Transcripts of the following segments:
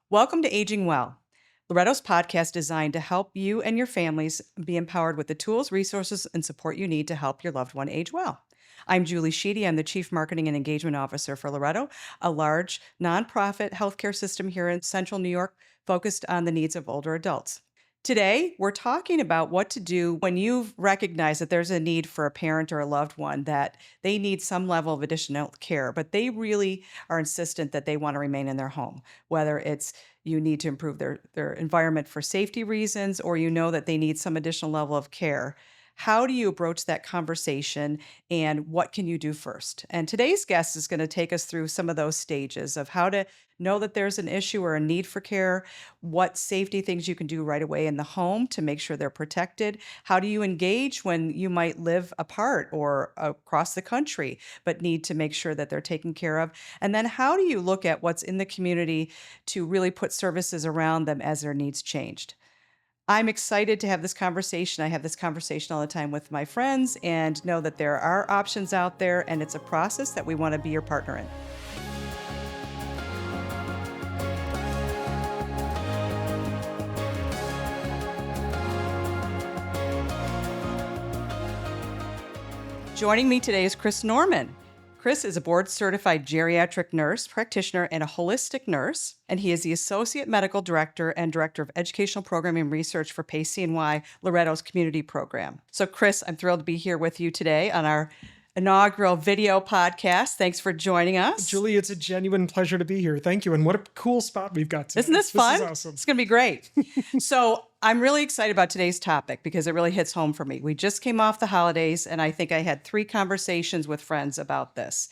Welcome to Aging Well, Loretto's podcast designed to help you and your families be empowered with the tools, resources, and support you need to help your loved one age well. I'm Julie Sheedy. I'm the Chief Marketing and Engagement Officer for Loretto, a large nonprofit healthcare system here in central New York focused on the needs of older adults. Today, we're talking about what to do when you've recognized that there's a need for a parent or a loved one that they need some level of additional care, but they really are insistent that they want to remain in their home, whether it's you need to improve their environment for safety reasons or you know that they need some additional level of care. How do you approach that conversation and what can you do first? And today's guest is going to take us through some of those stages of how to know that there's an issue or a need for care, what safety things you can do right away in the home to make sure they're protected. How do you engage when you might live apart or across the country, but need to make sure that they're taken care of? And then how do you look at what's in the community to really put services around them as their needs changed? I'm excited to have this conversation. I have this conversation all the time with my friends and know that there are options out there, and it's a process that we want to be your partner in. Joining me today is Chris Norman. Chris is a board-certified geriatric nurse practitioner and a holistic nurse, and he is the Associate Medical Director and Director of Educational Programming and Research for PayCNY Loretto's Community Program. So, Chris, I'm thrilled to be here with you today on our inaugural video podcast. Thanks for joining us. Julie, it's a genuine pleasure to be here. Thank you. And what a cool spot we've got today. Isn't this fun? This is awesome. It's going to be great. So I'm really excited about today's topic because it really hits home for me. We just came off the holidays, and I think I had 3 conversations with friends about this.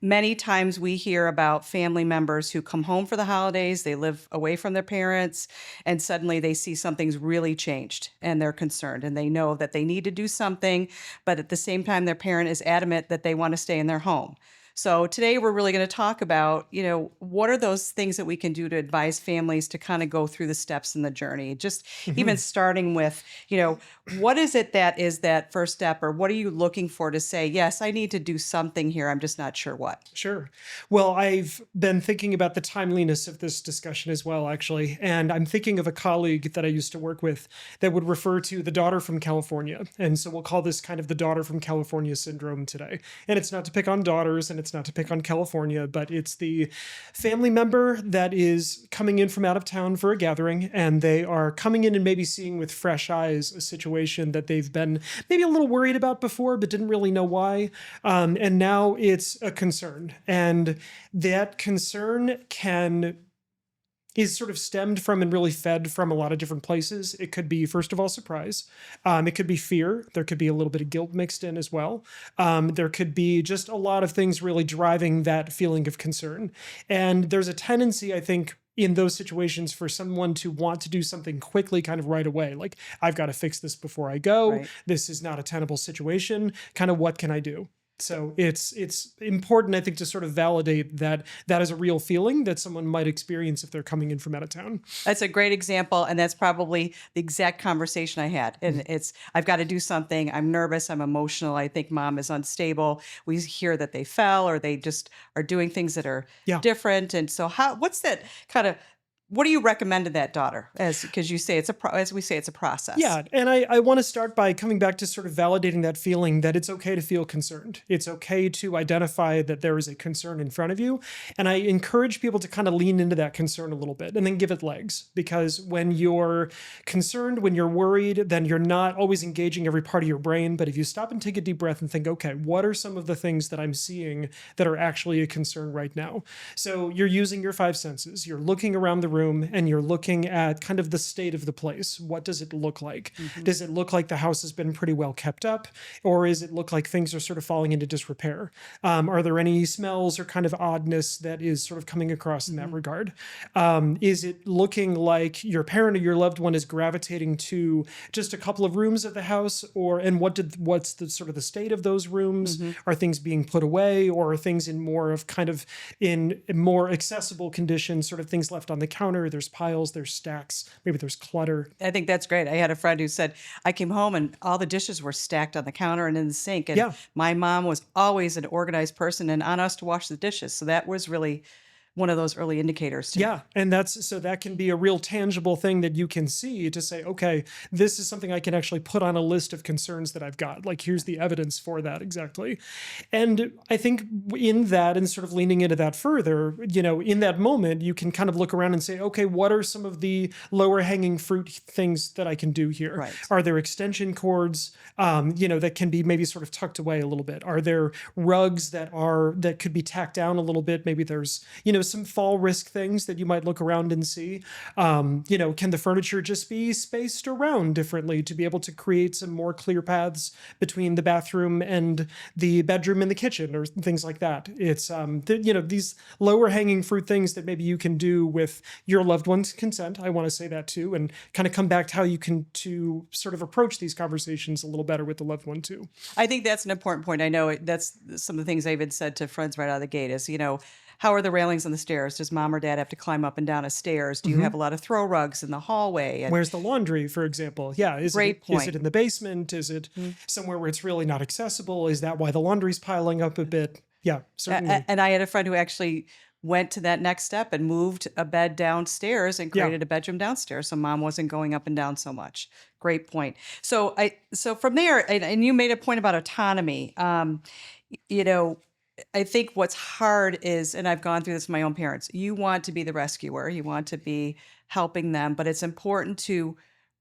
Many times we hear about family members who come home for the holidays, they live away from their parents, and suddenly they see something's really changed, and they're concerned, and they know that they need to do something, but at the same time, their parent is adamant that they want to stay in their home. So today we're really going to talk about, what are those things that we can do to advise families to kind of go through the steps in the journey? Just even starting with, what is it that is that first step, or what are you looking for to say, yes, I need to do something here. I'm just not sure what. Sure. Well, I've been thinking about the timeliness of this discussion as well, actually. And I'm thinking of a colleague that I used to work with that would refer to the daughter from California. And so we'll call this kind of the daughter from California syndrome today. And it's not to pick on daughters, and it's not to pick on California, but it's the family member that is coming in from out of town for a gathering, and they are coming in and maybe seeing with fresh eyes a situation that they've been maybe a little worried about before, but didn't really know why. And now it's a concern. And that concern is sort of stemmed from and really fed from a lot of different places. It could be, first of all, surprise. It could be fear. There could be a little bit of guilt mixed in as well. There could be just a lot of things really driving that feeling of concern. And there's a tendency, I think, in those situations for someone to want to do something quickly, kind of right away. Like, I've got to fix this before I go. Right. This is not a tenable situation. Kind of what can I do? So it's important, I think, to sort of validate that that is a real feeling that someone might experience if they're coming in from out of town. That's a great example, and that's probably the exact conversation I had. And it's, I've got to do something. I'm nervous. I'm emotional. I think mom is unstable. We hear that they fell or they just are doing things that are different. And so what's that kind of, what do you recommend to that daughter? Because you say as we say, it's a process. Yeah. And I want to start by coming back to sort of validating that feeling that it's okay to feel concerned. It's okay to identify that there is a concern in front of you. And I encourage people to kind of lean into that concern a little bit and then give it legs. Because when you're concerned, when you're worried, then you're not always engaging every part of your brain. But if you stop and take a deep breath and think, okay, what are some of the things that I'm seeing that are actually a concern right now? So you're using your 5 senses. You're looking around the room and you're looking at kind of the state of the place. What does it look like? Mm-hmm. Does it look like the house has been pretty well kept up? Or does it look like things are sort of falling into disrepair? Are there any smells or kind of oddness that is sort of coming across in that regard? Is it looking like your parent or your loved one is gravitating to just a couple of rooms of the house? And what's the sort of the state of those rooms? Mm-hmm. Are things being put away, or are things in more accessible condition, sort of things left on the counter? There's piles, there's stacks, maybe there's clutter. I think that's great. I had a friend who said, I came home and all the dishes were stacked on the counter and in the sink. And my mom was always an organized person and on us to wash the dishes. So that was really one of those early indicators to me. Yeah, and that's so that can be a real tangible thing that you can see to say, okay, this is something I can actually put on a list of concerns that I've got. Like, here's the evidence for that exactly. And I think in that, and sort of leaning into that further, in that moment, you can kind of look around and say, okay, what are some of the lower hanging fruit things that I can do here? Right. Are there extension cords, that can be maybe sort of tucked away a little bit? Are there rugs that could be tacked down a little bit? Maybe there's, some fall risk things that you might look around and see. Can the furniture just be spaced around differently to be able to create some more clear paths between the bathroom and the bedroom and the kitchen, or things like that? It's these lower hanging fruit things that maybe you can do with your loved one's consent. I want to say that too, and kind of come back to how you can to sort of approach these conversations a little better with the loved one too. I think that's an important point. I know that's some of the things I even said to friends right out of the gate is, how are the railings on the stairs? Does mom or dad have to climb up and down a stairs? Do you have a lot of throw rugs in the hallway? And Where's the laundry, for example? Yeah, Great is point. it in the basement? Is it somewhere where it's really not accessible? Is that why the laundry's piling up a bit? Yeah, certainly. And I had a friend who actually went to that next step and moved a bed downstairs and Yeah. created a bedroom downstairs, so mom wasn't going up and down so much. Great point. So from there, and you made a point about autonomy. You know, I think what's hard is, and I've gone through this with my own parents, you want to be the rescuer, you want to be helping them, but it's important to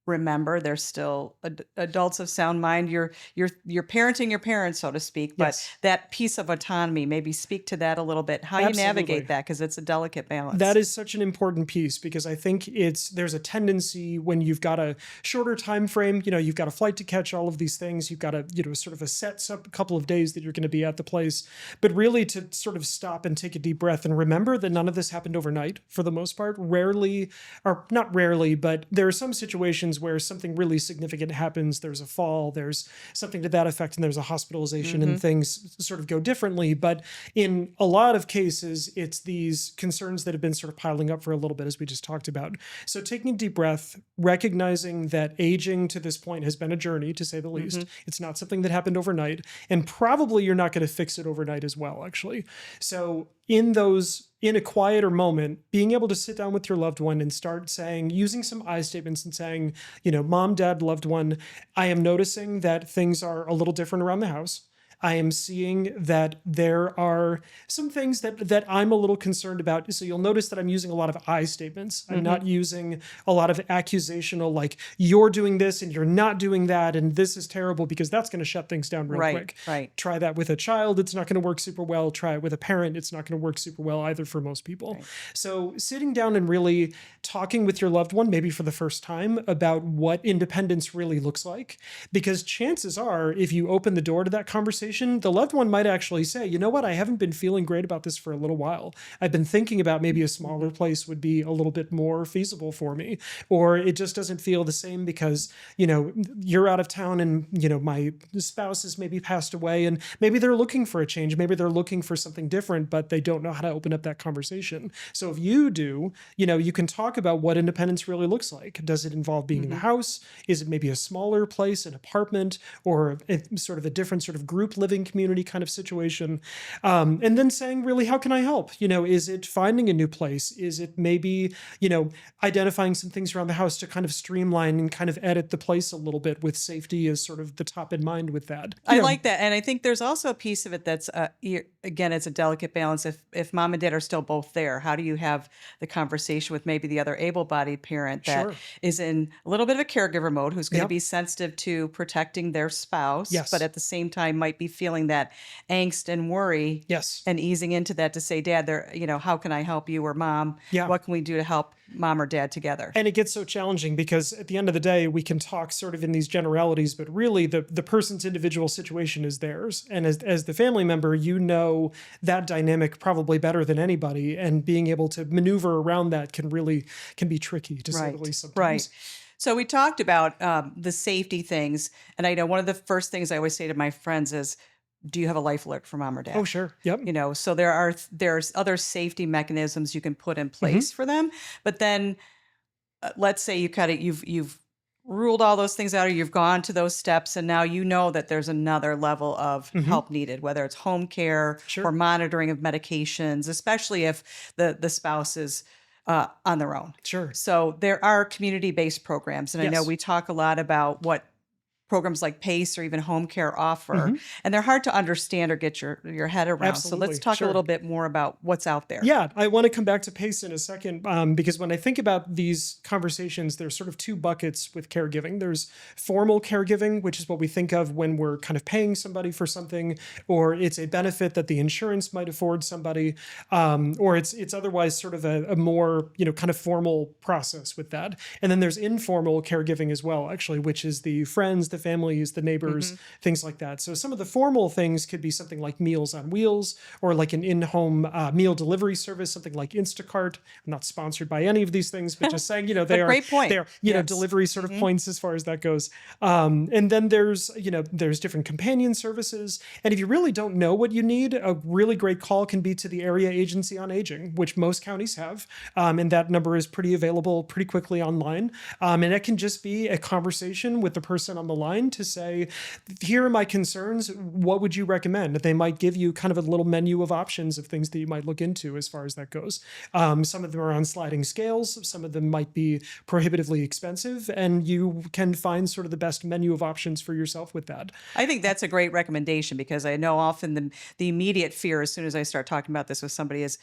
remember they're still adults of sound mind. You're parenting your parents, so to speak, but Yes. that piece of autonomy, maybe speak to that a little bit, how you Absolutely. navigate that, because it's a delicate balance. That is such an important piece, because I think there's a tendency when you've got a shorter time frame, you've got a flight to catch, all of these things, you've got a, sort of a set couple of days that you're going to be at the place, but really to sort of stop and take a deep breath and remember that none of this happened overnight for the most part. Rarely, or not rarely, but there are some situations where something really significant happens. There's a fall, there's something to that effect, and there's a hospitalization, and things sort of go differently. But in a lot of cases, it's these concerns that have been sort of piling up for a little bit, as we just talked about. So taking a deep breath, recognizing that aging to this point has been a journey, to say the least. It's not something that happened overnight, and probably you're not going to fix it overnight as well, actually. So in a quieter moment, being able to sit down with your loved one and start saying, using some I statements and saying, mom, dad, loved one, I am noticing that things are a little different around the house. I am seeing that there are some things that I'm a little concerned about. So you'll notice that I'm using a lot of I statements. I'm not using a lot of accusational, like, you're doing this and you're not doing that, and this is terrible, because that's going to shut things down real quick. Right. Try that with a child, it's not going to work super well. Try it with a parent, it's not going to work super well either for most people. Right. So sitting down and really talking with your loved one, maybe for the first time, about what independence really looks like. Because chances are, if you open the door to that conversation, the loved one might actually say, you know what, I haven't been feeling great about this for a little while. I've been thinking about maybe a smaller place would be a little bit more feasible for me. Or it just doesn't feel the same because, you're out of town and, my spouse has maybe passed away, and maybe they're looking for a change. Maybe they're looking for something different, but they don't know how to open up that conversation. So if you do, you can talk about what independence really looks like. Does it involve being in the house? Is it maybe a smaller place, an apartment, or sort of a different sort of group living community kind of situation? And then saying, really, how can I help? Is it finding a new place? Is it maybe, identifying some things around the house to kind of streamline and kind of edit the place a little bit, with safety as sort of the top in mind with that? I like that. And I think there's also a piece of it that's, again, it's a delicate balance. If mom and dad are still both there, how do you have the conversation with maybe the other able-bodied parent that Sure. is in a little bit of a caregiver mode, who's going to Yep. be sensitive to protecting their spouse, Yes. but at the same time might be feeling that angst and worry, Yes. and easing into that to say, dad, how can I help you, or mom, Yeah. what can we do to help mom or dad together? And it gets so challenging because at the end of the day, we can talk sort of in these generalities, but really the person's individual situation is theirs. And as the family member, that dynamic probably better than anybody. And being able to maneuver around that can be tricky, to say the least sometimes. Right. So we talked about the safety things. And I know one of the first things I always say to my friends is, do you have a life alert for mom or dad? Oh, sure. Yep. So there's other safety mechanisms you can put in place for them. But then let's say you've ruled all those things out or you've gone to those steps and now you know that there's another level of Hmm. help needed, whether it's home care or Sure. monitoring of medications, especially if the spouse is on their own. Sure. So there are community-based programs, and I know Yes. we talk a lot about what programs like PACE or even home care offer, Hmm. and they're hard to understand or get your head around. So let's Absolutely. talk a Sure. little bit more about what's out there. Yeah, I want to come back to PACE in a second, because when I think about these conversations, there's sort of two buckets with caregiving. There's formal caregiving, which is what we think of when we're kind of paying somebody for something, or it's a benefit that the insurance might afford somebody, or it's otherwise sort of a more kind of formal process with that. And then there's informal caregiving as well, actually, which is the friends, the families, the neighbors, Mhm. things like that. So some of the formal things could be something like Meals on Wheels, or like an in-home meal delivery service, something like Instacart. I'm not sponsored by any of these things, but just saying, they But are great point. they are Yes. delivery sort of Mhm. points as far as that goes. And then there's different companion services. And if you really don't know what you need, a really great call can be to the Area Agency on Aging, which most counties have, and that number is pretty available pretty quickly online. And it can just be a conversation with the person on the line to say, here are my concerns. What would you recommend? They might give you kind of a little menu of options of things that you might look into as far as that goes. Some of them are on sliding scales. Some of them might be prohibitively expensive, and you can find sort of the best menu of options for yourself with that. I think that's a great recommendation because I know often the immediate fear as soon as I start talking about this with somebody is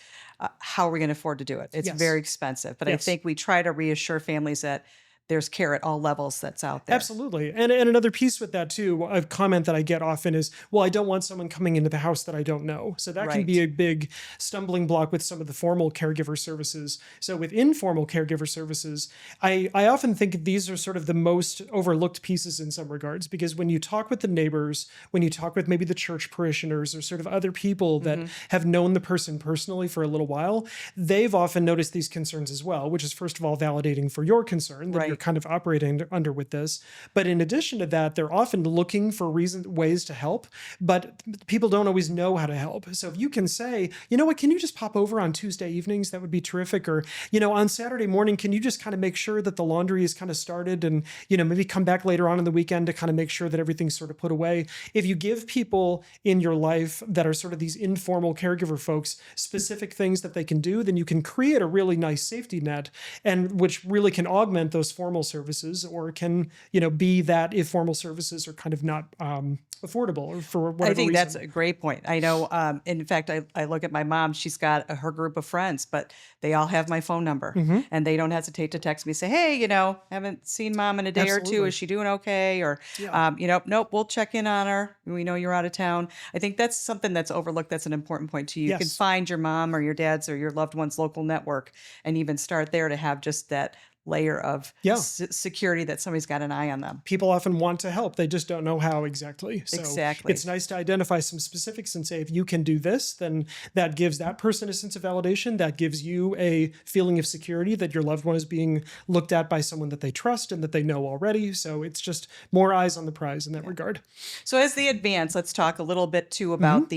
how are we going to afford to do it? It's very Yes. expensive, but I Yes. think we try to reassure families that there's care at all levels that's out there. Absolutely. And another piece with that too, a comment that I get often is, well, I don't want someone coming into the house that I don't know. So that can be Right. a big stumbling block with some of the formal caregiver services. So with informal caregiver services, I often think these are sort of the most overlooked pieces in some regards, because when you talk with the neighbors, when you talk with maybe the church parishioners or sort of other people that Hmm. have known the person personally for a little while, they've often noticed these concerns as well, which is first of all validating for your concern that you're Right. kind of operating under with this. But in addition to that, they're often looking for ways to help, but people don't always know how to help. So if you can say, you know what, can you just pop over on Tuesday evenings? That would be terrific. Or, on Saturday morning, can you just kind of make sure that the laundry is kind of started, and, maybe come back later on in the weekend to kind of make sure that everything's sort of put away. If you give people in your life that are sort of these informal caregiver folks specific things that they can do, then you can create a really nice safety net, and which really can augment those formal services, or can be that if formal services are kind of not affordable or for I whatever think that's reason. a great point. I know, in fact, I look at my mom, she's got her group of friends, but they all have my phone number Hmm. and they don't hesitate to text me, say, hey, haven't seen mom in a day or two. Is Absolutely. she doing okay? Or, Yeah. nope, we'll check in on her. We know you're out of town. I think that's something that's overlooked. That's an important point to you. You can Yes. find your mom or your dad's or your loved one's local network and even start there to have just that layer of Yeah. security that somebody's got an eye on them. People often want to help. They just don't know how exactly. So Exactly. it's nice to identify some specifics and say, if you can do this, then that gives that person a sense of validation. That gives you a feeling of security that your loved one is being looked at by someone that they trust and that they know already. So it's just more eyes on the prize in that regard. So as they advance, let's talk a little bit too Mhm. about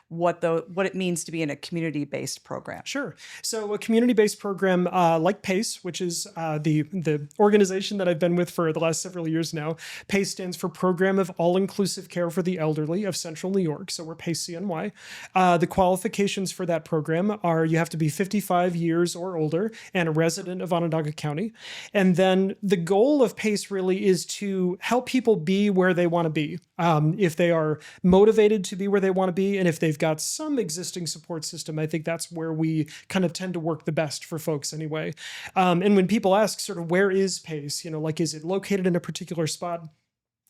what it means to be in a community-based program. Sure. So a community-based program like PACE, which is the organization that I've been with for the last several years now. PACE stands for Program of All-Inclusive Care for the Elderly of Central New York. So we're PACE CNY. The qualifications for that program are you have to be 55 years or older and a resident of Onondaga County. And then the goal of PACE really is to help people be where they want to be. If they are motivated to be where they want to be, and if they've got some existing support system, I think that's where we kind of tend to work the best for folks anyway. And when people ask sort of where is PACE, like is it located in a particular spot?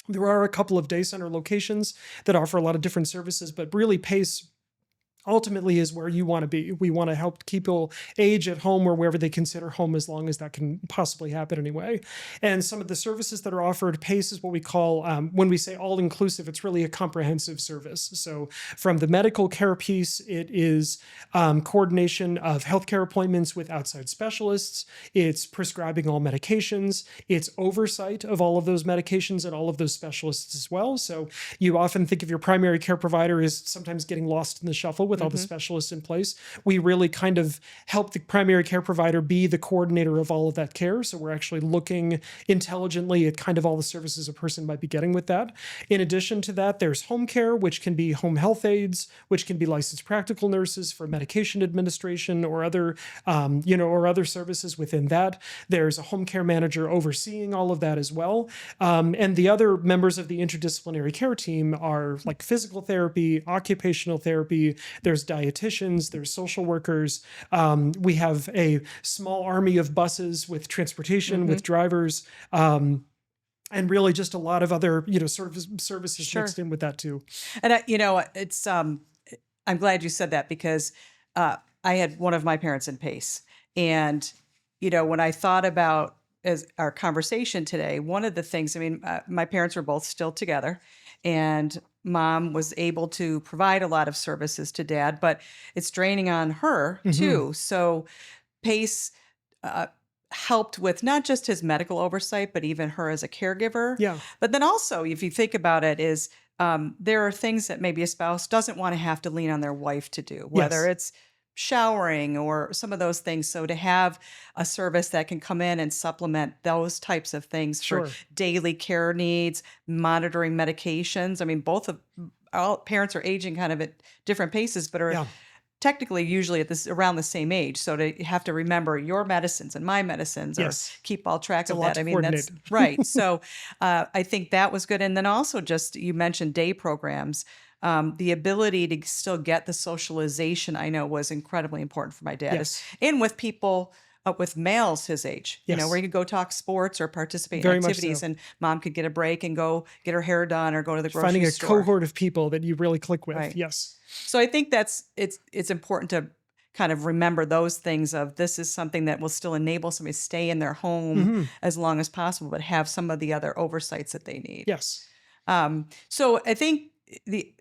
There are a couple of day center locations that offer a lot of different services, but really PACE ultimately is where you want to be. We want to help people age at home or wherever they consider home, as long as that can possibly happen anyway. And some of the services that are offered, PACE is what we call, when we say all inclusive, it's really a comprehensive service. So from the medical care piece, it is coordination of healthcare appointments with outside specialists. It's prescribing all medications. It's oversight of all of those medications and all of those specialists as well. So you often think of your primary care provider as sometimes getting lost in the shuffle with with all the specialists in place. We really kind of help the primary care provider be the coordinator of all of that care. So we're actually looking intelligently at kind of all the services a person might be getting with that. In addition to that, there's home care, which can be home health aides, which can be licensed practical nurses for medication administration or other, or other services within that. There's a home care manager overseeing all of that as well. And the other members of the interdisciplinary care team are like physical therapy, occupational therapy, there's dietitians, there's social workers. We have a small army of buses with transportation, with drivers. And really just a lot of other, sort of services mixed in with that too. And it's I'm glad you said that because I had one of my parents in PACE, and when I thought about as our conversation today, one of the things, my parents were both still together, and mom was able to provide a lot of services to dad, but it's draining on her too. So PACE helped with not just his medical oversight, but even her as a caregiver. Yeah. But then also, if you think about it, is there are things that maybe a spouse doesn't want to have to lean on their wife to do, whether Yes. it's showering or some of those things. So to have a service that can come in and supplement those types of things for Sure. daily care needs, monitoring medications. Both of all parents are aging kind of at different paces, but are Yeah. technically usually at this around the same age. So to have to remember your medicines and my medicines, or Yes. keep all track It's a of lot that. to That's coordinate. right. So I think that was good. And then also just you mentioned day programs. The ability to still get the socialization, I know, was incredibly important for my dad. Yes. And with people, with males his age, Yes. where you could go talk sports or participate Very in much activities, so. and mom could get a break and go get her hair done or go to the grocery Finding a store. cohort of people that you really click with. Right. Yes. So I think it's important to kind of remember those things of this is something that will still enable somebody to stay in their home as long as possible, but have some of the other oversights that they need. Yes. So I think the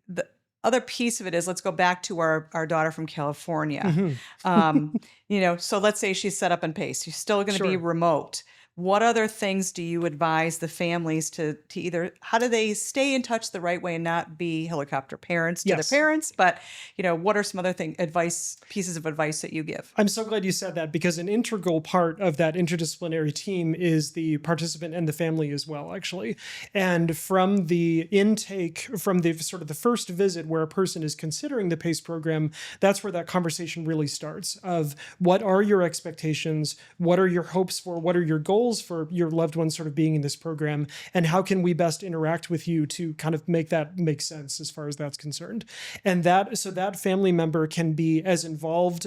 other piece of it is, let's go back to our daughter from California. So let's say she's set up in PACE. She's still going to be Sure. remote. What other things do you advise the families to either, how do they stay in touch the right way and not be helicopter parents to Yes. their parents? But, what are some other pieces of advice that you give? I'm so glad you said that, because an integral part of that interdisciplinary team is the participant and the family as well, actually. And from the intake, from the sort of the first visit where a person is considering the PACE program, that's where that conversation really starts of what are your expectations? What are your hopes for? What are your goals for your loved one sort of being in this program? And how can we best interact with you to kind of make that make sense as far as that's concerned? And so that family member can be as involved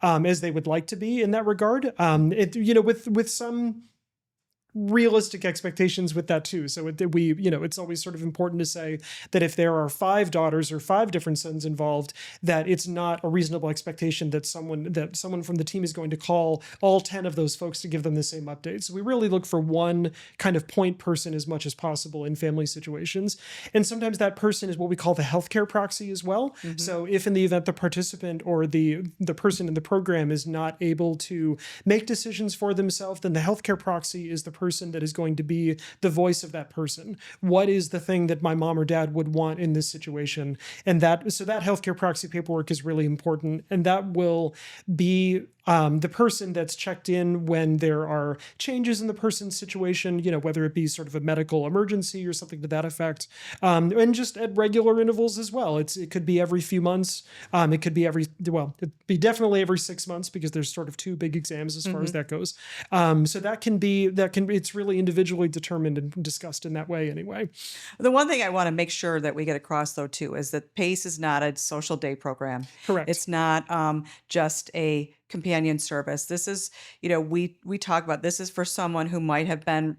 as they would like to be in that regard. With some realistic expectations with that too. So it's always sort of important to say that if there are 5 daughters or 5 different sons involved, that it's not a reasonable expectation that someone from the team is going to call all 10 of those folks to give them the same updates. So we really look for one kind of point person as much as possible in family situations. And sometimes that person is what we call the healthcare proxy as well. So if in the event the participant or the person in the program is not able to make decisions for themselves, then the healthcare proxy is the person that is going to be the voice of that person. What is the thing that my mom or dad would want in this situation? And that healthcare proxy paperwork is really important. And that will be the person that's checked in when there are changes in the person's situation, whether it be sort of a medical emergency or something to that effect, and just at regular intervals as well. It could be every few months. It could be it'd be definitely every 6 months, because there's sort of 2 big exams as far as that goes. So it's really individually determined and discussed in that way anyway. The one thing I want to make sure that we get across, though, too, is that PACE is not a social day program. Correct. It's not just a companion service. This is, we talk about this is for someone who might have been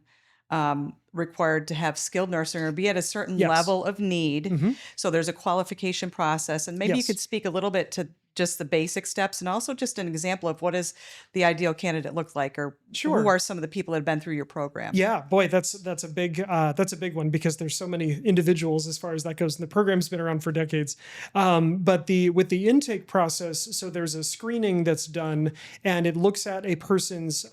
required to have skilled nursing or be at a certain Yes. level of need. So there's a qualification process. And maybe you Yes. could speak a little bit to just the basic steps and also just an example of what does the ideal candidate look like, or who Sure. are some of the people that have been through your program? Yeah, boy, that's a big one because there's so many individuals as far as that goes, and the program's been around for decades. But the with the intake process, so there's a screening that's done, and it looks at a person's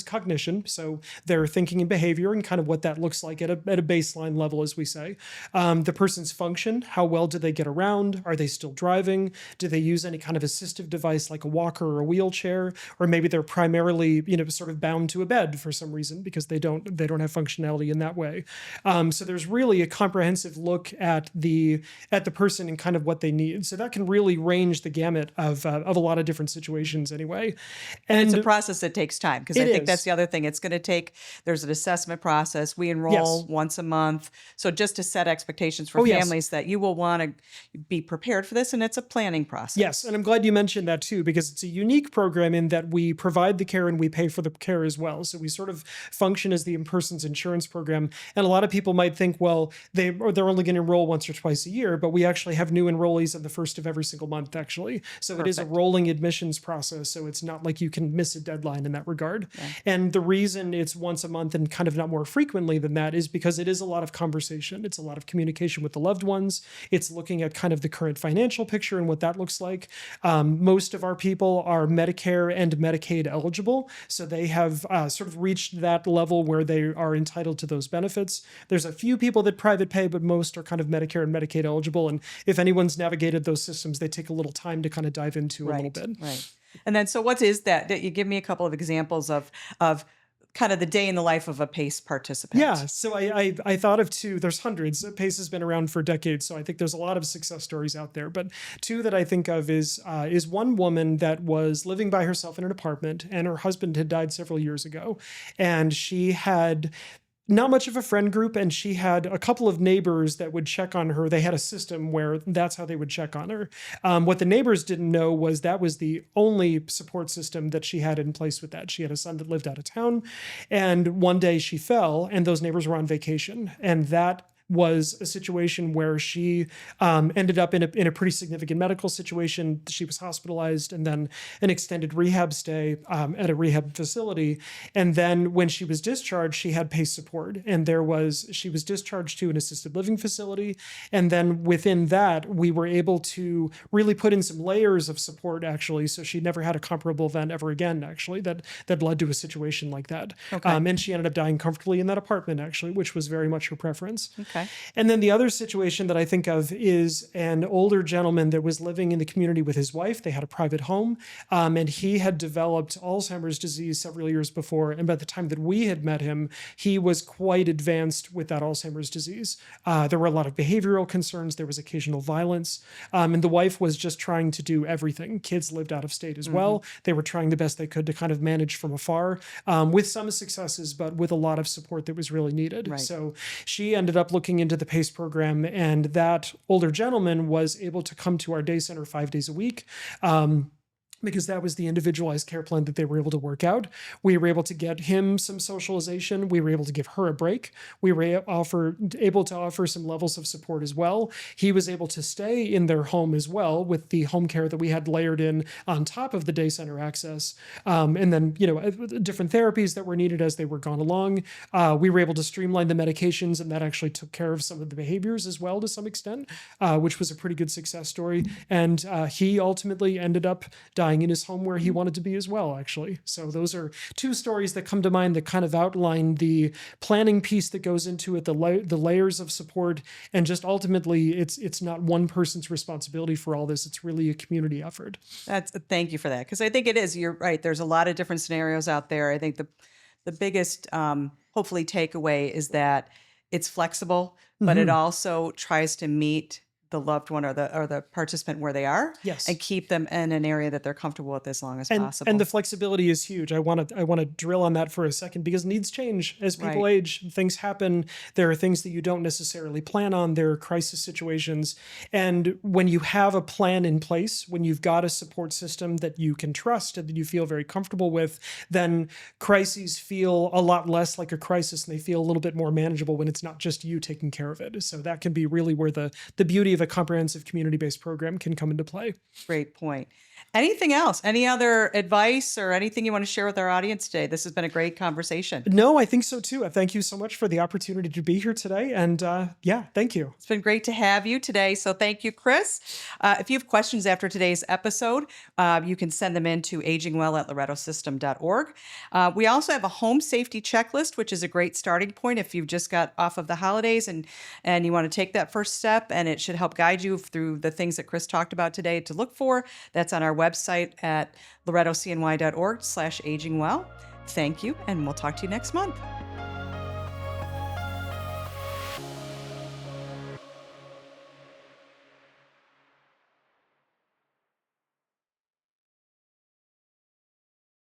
cognition, so their thinking and behavior, and kind of what that looks like at a baseline level, as we say. The person's function, how well do they get around? Are they still driving? Do they use any kind of assistive device like a walker or a wheelchair? Or maybe they're primarily, sort of bound to a bed for some reason because they don't have functionality in that way. So there's really a comprehensive look at the person and kind of what they need. So that can really range the gamut of a lot of different situations anyway. It's a And process that takes time because I it think that's is. the other thing. It's going to take, there's an assessment process. We enroll Yes. once a month. So just to set expectations for Oh, yes. families that you will want to be prepared for this, and it's a planning process. Yes, and I'm glad you mentioned that too, because it's a unique program in that we provide the care and we pay for the care as well. So we sort of function as the in-person's insurance program. And a lot of people might think, well, they're only going to enroll once or twice a year, but we actually have new enrollees on the first of every single month, actually. So it is a Perfect. rolling admissions process. So it's not like you can miss a deadline in that regard. And the reason it's once a month and kind of not more frequently than that is because it is a lot of conversation. It's a lot of communication with the loved ones. It's looking at kind of the current financial picture and what that looks like. Most of our people are Medicare and Medicaid eligible. So they have sort of reached that level where they are entitled to those benefits. There's a few people that private pay, but most are kind of Medicare and Medicaid eligible. And if anyone's navigated those systems, they take a little time to kind of dive into a little Right, bit. right. And then, so what is that? That you give me a couple of examples of kind of the day in the life of a PACE participant. Yeah, so I thought of two. There's hundreds. PACE has been around for decades, so I think there's a lot of success stories out there. But two that I think of is one woman that was living by herself in an apartment, and her husband had died several years ago, and she had not much of a friend group, and she had a couple of neighbors that would check on her. They had a system where that's how they would check on her. What the neighbors didn't know was that was the only support system that she had in place with that. She had a son that lived out of town, and one day she fell, and those neighbors were on vacation, and that was a situation where she ended up in a pretty significant medical situation. She was hospitalized and then an extended rehab stay at a rehab facility. And then when she was discharged, she had PACE support. And she was discharged to an assisted living facility. And then within that, we were able to really put in some layers of support, actually. So she never had a comparable event ever again, actually, that led to a situation like that. Okay. And she ended up dying comfortably in that apartment, actually, which was very much her preference. Okay. And then the other situation that I think of is an older gentleman that was living in the community with his wife. They had a private home, and he had developed Alzheimer's disease several years before. And by the time that we had met him, he was quite advanced with that Alzheimer's disease. There were a lot of behavioral concerns. There was occasional violence. And the wife was just trying to do everything. Kids lived out of state as well. They were trying the best they could to kind of manage from afar, with some successes, but with a lot of support that was really needed. Right. So she ended up looking into the PACE program, and that older gentleman was able to come to our day center 5 days a week. Because that was the individualized care plan that they were able to work out. We were able to get him some socialization. We were able to give her a break. We were able to offer some levels of support as well. He was able to stay in their home as well with the home care that we had layered in on top of the day center access. And then, different therapies that were needed as they were gone along. We were able to streamline the medications, and that actually took care of some of the behaviors as well to some extent, which was a pretty good success story. And he ultimately ended up dying in his home where he wanted to be as well, actually. So those are two stories that come to mind that kind of outline the planning piece that goes into it, the layers of support, and just ultimately it's not one person's responsibility for all this. It's really a community effort. Thank you for that, because I think it is. You're right. There's a lot of different scenarios out there. I think the biggest hopefully takeaway is that it's flexible, but it also tries to meet the loved one or the participant where they are, Yes. and keep them in an area that they're comfortable with as long as And possible. and the flexibility is huge. I want to drill on that for a second because needs change as people Right. age. Things happen. There are things that you don't necessarily plan on. There are crisis situations, and when you have a plan in place, when you've got a support system that you can trust and that you feel very comfortable with, then crises feel a lot less like a crisis, and they feel a little bit more manageable when it's not just you taking care of it. So that can be really where the beauty believe a comprehensive community-based program can come into play. Great point. Anything else? Any other advice or anything you want to share with our audience today? This has been a great conversation. No, I think so too. Thank you so much for the opportunity to be here today. And yeah, thank you. It's been great to have you today. So thank you, Chris. If you have questions after today's episode, you can send them in to agingwell@lorettosystem.org. We also have a home safety checklist, which is a great starting point if you've just got off of the holidays and you want to take that first step, and it should help guide you through the things that Chris talked about today to look for. That's on our website at lorettocny.org/agingwell. Thank you, and we'll talk to you next month.